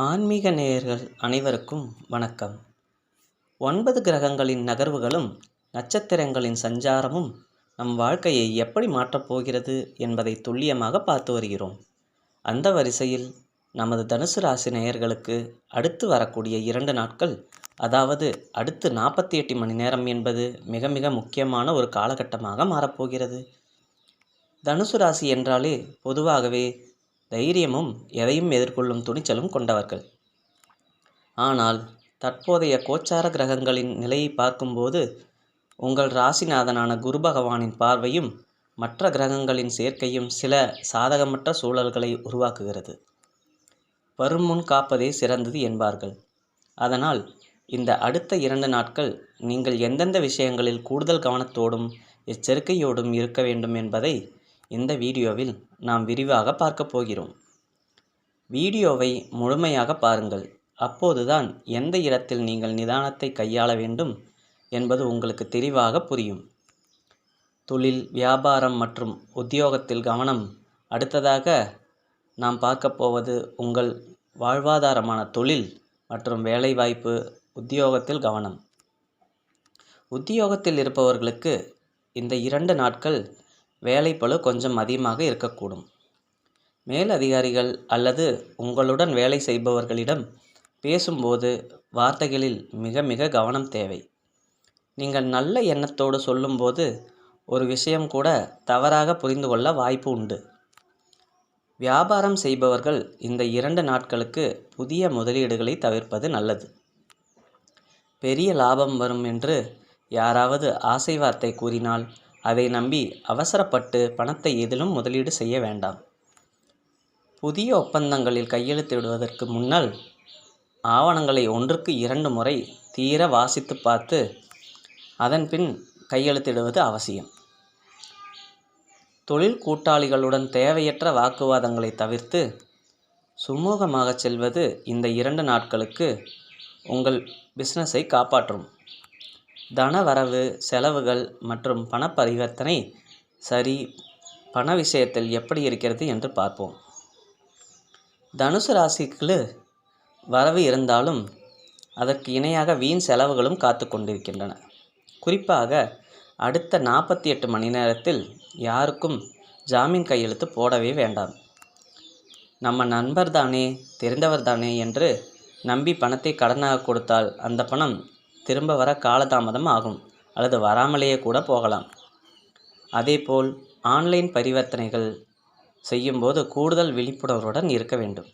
ஆன்மீக நேயர்கள் அனைவருக்கும் வணக்கம். 9 கிரகங்களின் நகர்வுகளும் நட்சத்திரங்களின் சஞ்சாரமும் நம் வாழ்க்கையை எப்படி மாற்றப் போகிறது என்பதை துல்லியமாக பார்த்து வருகிறோம். அந்த வரிசையில் நமது தனுசு ராசி நேயர்களுக்கு அடுத்து வரக்கூடிய 2 நாட்கள், அதாவது அடுத்து 48 மணி நேரம் என்பது மிக மிக முக்கியமான ஒரு காலகட்டமாக மாறப்போகிறது. தனுசு ராசி என்றாலே பொதுவாகவே தைரியமும் எதையும் எதிர்கொள்ளும் துணிச்சலும் கொண்டவர்கள். ஆனால் தற்போதைய கோச்சார கிரகங்களின் நிலையை பார்க்கும்போது உங்கள் ராசிநாதனான குரு பகவானின் பார்வையும் மற்ற கிரகங்களின் சேர்க்கையும் சில சாதகமற்ற சூழல்களை உருவாக்குகிறது. வருமுன் காப்பதே சிறந்தது என்பார்கள். அதனால் இந்த அடுத்த 2 நாட்கள் நீங்கள் எந்தெந்த விஷயங்களில் கூடுதல் கவனத்தோடும் எச்சரிக்கையோடும் இருக்க வேண்டும் என்பதை இந்த வீடியோவில் நாம் விரிவாக பார்க்க போகிறோம். வீடியோவை முழுமையாக பாருங்கள். அப்போதுதான் எந்த இடத்தில் நீங்கள் நிதானத்தை கையாள வேண்டும் என்பது உங்களுக்கு தெளிவாக புரியும். தொழில், வியாபாரம் மற்றும் உத்தியோகத்தில் கவனம். அடுத்ததாக நாம் பார்க்க போவது உங்கள் வாழ்வாதாரமான தொழில் மற்றும் வேலைவாய்ப்பு, உத்தியோகத்தில் கவனம். உத்தியோகத்தில் இருப்பவர்களுக்கு இந்த 2 நாட்கள் வேலைப்பளு கொஞ்சம் அதிகமாக இருக்கக்கூடும். மேலதிகாரிகள் அல்லது உங்களுடன் வேலை செய்பவர்களிடம் பேசும்போது வார்த்தைகளில் மிக மிக கவனம் தேவை. நீங்கள் நல்ல எண்ணத்தோடு சொல்லும்போது ஒரு விஷயம் கூட தவறாக புரிந்து கொள்ள வாய்ப்பு உண்டு. வியாபாரம் செய்பவர்கள் இந்த 2 நாட்களுக்கு புதிய முதலீடுகளை தவிர்ப்பது நல்லது. பெரிய லாபம் வரும் என்று யாராவது ஆசை வார்த்தை கூறினால் அதை நம்பி அவசரப்பட்டு பணத்தை எதிலும் முதலீடு செய்ய வேண்டாம். புதிய ஒப்பந்தங்களில் கையெழுத்திடுவதற்கு முன்னால் ஆவணங்களை 1க்கு 2 முறை தீர வாசித்து பார்த்து அதன் பின் கையெழுத்திடுவது அவசியம். தொழில் கூட்டாளிகளுடன் தேவையற்ற வாக்குவாதங்களை தவிர்த்து சுமூகமாக செல்வது இந்த 2 நாட்களுக்கு உங்கள் பிஸ்னஸை காப்பாற்றும். தன வரவு, செலவுகள் மற்றும் பண பரிவர்த்தனை சரி பண விஷயத்தில் எப்படி இருக்கிறது என்று பார்ப்போம். தனுசு ராசிக்கு வரவு இருந்தாலும் அதற்கு இணையாக வீண் செலவுகளும் காத்து கொண்டிருக்கின்றன. குறிப்பாக அடுத்த 48 மணி நேரத்தில் யாருக்கும் ஜாமீன் கையெழுத்து போடவே வேண்டாம். நம்ம நண்பர் தானே, தெரிந்தவர் தானே என்று நம்பி பணத்தை கடனாக கொடுத்தால் அந்த பணம் திரும்ப வர காலதாமதம் ஆகும் அல்லது வராமலேயே கூட போகலாம். அதேபோல் ஆன்லைன் பரிவர்த்தனைகள் செய்யும்போது கூடுதல் விழிப்புணர்வுடன் இருக்க வேண்டும்.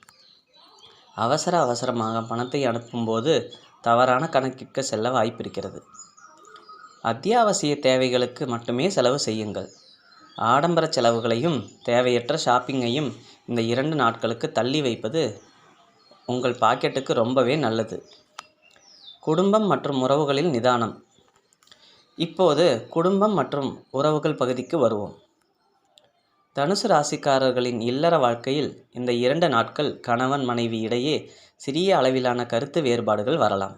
அவசரமாக பணத்தை அனுப்பும்போது தவறான கணக்கிற்கு செல்ல வாய்ப்பிருக்கிறது. அத்தியாவசிய தேவைகளுக்கு மட்டுமே செலவு செய்யுங்கள். ஆடம்பர செலவுகளையும் தேவையற்ற ஷாப்பிங்கையும் இந்த 2 நாட்களுக்கு தள்ளி வைப்பது உங்கள் பாக்கெட்டுக்கு ரொம்பவே நல்லது. குடும்பம் மற்றும் உறவுகளில் நிதானம். இப்போது குடும்பம் மற்றும் உறவுகள் பகுதிக்கு வருவோம். தனுசு ராசிக்காரர்களின் இல்லற வாழ்க்கையில் இந்த 2 நாட்கள் கணவன் மனைவி இடையே சிறிய அளவிலான கருத்து வேறுபாடுகள் வரலாம்.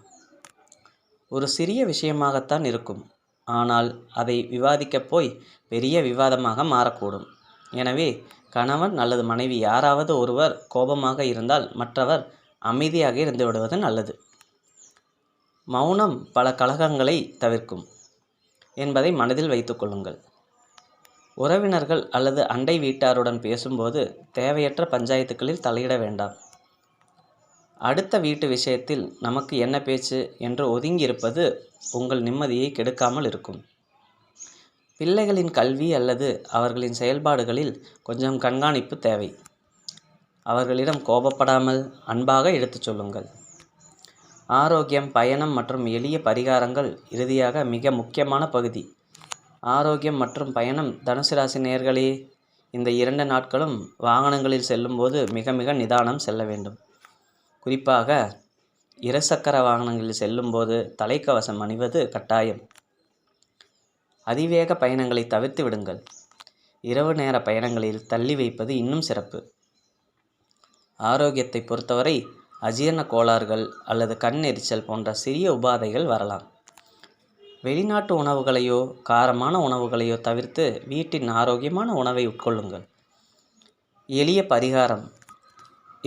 ஒரு சிறிய விஷயமாகத்தான் இருக்கும், ஆனால் அதை விவாதிக்கப் போய் பெரிய விவாதமாக மாறக்கூடும். எனவே கணவன் அல்லது மனைவி யாராவது ஒருவர் கோபமாக இருந்தால் மற்றவர் அமைதியாக இருந்து விடுவது நல்லது. மௌனம் பல கலகங்களை தவிர்க்கும் என்பதை மனதில் வைத்து கொள்ளுங்கள். உறவினர்கள் அல்லது அண்டை வீட்டாருடன் பேசும்போது தேவையற்ற பஞ்சாயத்துக்களில் தலையிட வேண்டாம். அடுத்த வீட்டு விஷயத்தில் நமக்கு என்ன பேச்சு என்று ஒதுங்கியிருப்பது உங்கள் நிம்மதியை கெடுக்காமல் இருக்கும். பிள்ளைகளின் கல்வி அல்லது அவர்களின் செயல்பாடுகளில் கொஞ்சம் கண்காணிப்பு தேவை. அவர்களிடம் கோபப்படாமல் அன்பாக எடுத்துச் சொல்லுங்கள். ஆரோக்கியம், பயணம் மற்றும் எளிய பரிகாரங்கள் இறுதியாக மிக முக்கியமான பகுதி. ஆரோக்கியம் மற்றும் பயணம். தனுசு ராசி நேயர்களே, இந்த 2 நாட்களும் வாகனங்களில் செல்லும்போது மிக மிக நிதானம் செல்ல வேண்டும். குறிப்பாக இருசக்கர வாகனங்களில் செல்லும்போது தலைக்கவசம் அணிவது கட்டாயம். அதிவேக பயணங்களை தவிர்த்து விடுங்கள். இரவு நேர பயணங்களில் தள்ளி வைப்பது இன்னும் சிறப்பு. ஆரோக்கியத்தை பொறுத்தவரை அஜீரண கோளாறுகள் அல்லது கண் எரிச்சல் போன்ற சிறிய உபாதைகள் வரலாம். வெளிநாட்டு உணவுகளையோ காரமான உணவுகளையோ தவிர்த்து வீட்டின் ஆரோக்கியமான உணவை உட்கொள்ளுங்கள். எளிய பரிகாரம்.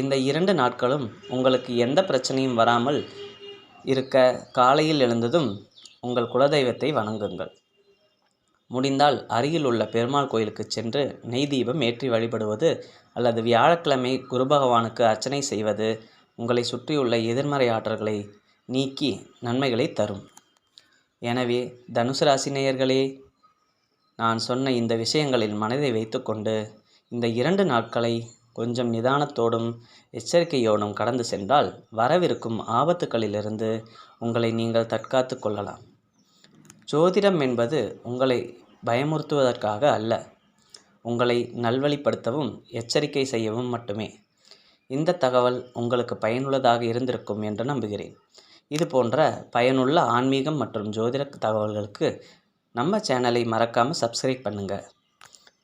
இந்த 2 நாட்களும் உங்களுக்கு எந்த பிரச்சனையும் வராமல் இருக்க காலையில் எழுந்ததும் உங்கள் குலதெய்வத்தை வணங்குங்கள். முடிந்தால் அருகில் உள்ள பெருமாள் கோயிலுக்கு சென்று நெய் தீபம் ஏற்றி வழிபடுவது அல்லது வியாழக்கிழமை குரு பகவானுக்கு அர்ச்சனை செய்வது உங்களை சுற்றியுள்ள எதிர்மறை ஆற்றல்களை நீக்கி நன்மைகளை தரும். எனவே தனுசு ராசி நேயர்களே, நான் சொன்ன இந்த விஷயங்களில் மனதை வைத்துக்கொண்டு இந்த 2 நாட்களை கொஞ்சம் நிதானத்தோடும் எச்சரிக்கையோடும் கடந்து சென்றால் வரவிருக்கும் ஆபத்துக்களிலிருந்து உங்களை நீங்கள் தற்காத்து கொள்ளலாம். ஜோதிடம் என்பது உங்களை பயமுறுத்துவதற்காக அல்ல, உங்களை நல்வழிப்படுத்தவும் எச்சரிக்கை செய்யவும் மட்டுமே. இந்த தகவல் உங்களுக்கு பயனுள்ளதாக இருந்திருக்கும் என்று நம்புகிறேன். இது போன்ற பயனுள்ள ஆன்மீகம் மற்றும் ஜோதிட தகவல்களுக்கு நம்ம சேனலை மறக்காமல் சப்ஸ்கிரைப் பண்ணுங்கள்.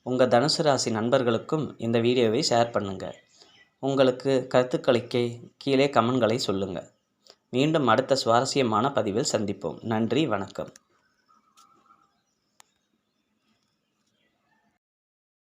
உங்கள் தனுசு ராசி நண்பர்களுக்கும் இந்த வீடியோவை ஷேர் பண்ணுங்கள். உங்களுக்கு கருத்துக்களுக்கு கீழே கமெண்ட்களை சொல்லுங்கள். மீண்டும் அடுத்த சுவாரஸ்யமான பதிவில் சந்திப்போம். நன்றி, வணக்கம்.